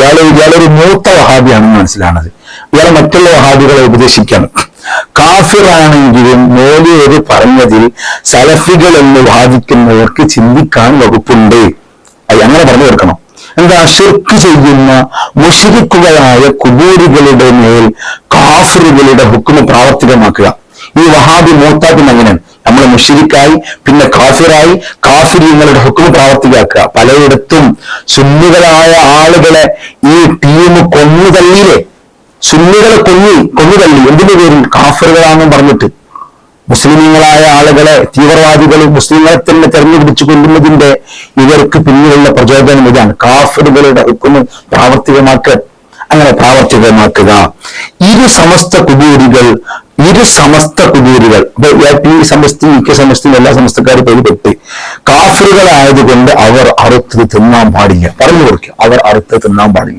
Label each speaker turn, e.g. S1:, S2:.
S1: ഇയാളൊരു മൂത്ത വഹാബിയാണെന്ന് മനസ്സിലാണത്. ഇയാൾ മറ്റുള്ള വഹാബികളെ ഉപദേശിക്കാണ്. കാഫിറാണെങ്കിലും മോദിയോട് പറഞ്ഞതിൽ സലഫികൾ എന്ന് വാദിക്കുന്നവർക്ക് ചിന്തിക്കാൻ വകുപ്പുണ്ട്. അങ്ങനെ പറഞ്ഞു കൊടുക്കണം. എന്താ? ശിർക്ക് ചെയ്യുന്ന മുശ്രിക്കുകളായ കുബൂരികളുടെ മേൽ കാഫിറുകളുടെ ഹുക്മ് പ്രാവർത്തികമാക്കുക. ഈ വഹാബി മൂത്താക്കും അങ്ങനെയാണ്. നമ്മൾ മുശ്രിക്കായി, പിന്നെ കാഫിറായി, കാഫിര്യങ്ങളുടെ ഹുക്മ് പ്രാവർത്തികമാക്കുക. പലയിടത്തും സുന്നികളായ ആളുകളെ ഈ ടീം കൊന്നുതള്ളിയില്ലേ? സുന്നികളെ കൊന്നുതള്ളി. എന്തിന്റെ പേരിൽ? കാഫിറുകളാണെന്ന് പറഞ്ഞിട്ട്. മുസ്ലിങ്ങളായ ആളുകളെ തീവ്രവാദികൾ മുസ്ലിങ്ങളെ തന്നെ തെരഞ്ഞുപിടിച്ചു കൊല്ലുന്നതിന്റെ ഇവർക്ക് പിന്നിലുള്ള പ്രചോദനം ഇതാണ്. കാഫിറുകളുടെ ഹുക്മ് പ്രാവർത്തികമാക്കുക. അങ്ങനെ പ്രാവർത്തികമാക്കുക. ഇരു സമസ്ത കുബൂരികൾ മിക്ക സമസ്തയും എല്ലാ സമസ്തക്കാരും പെട്ട് കാഫിറുകളായതുകൊണ്ട് അവർ അറുത്തത് തിന്നാൻ പാടില്ല. പറഞ്ഞു കൊടുക്കുക, അവർ അറുത്തത് തിന്നാൻ പാടില്ല.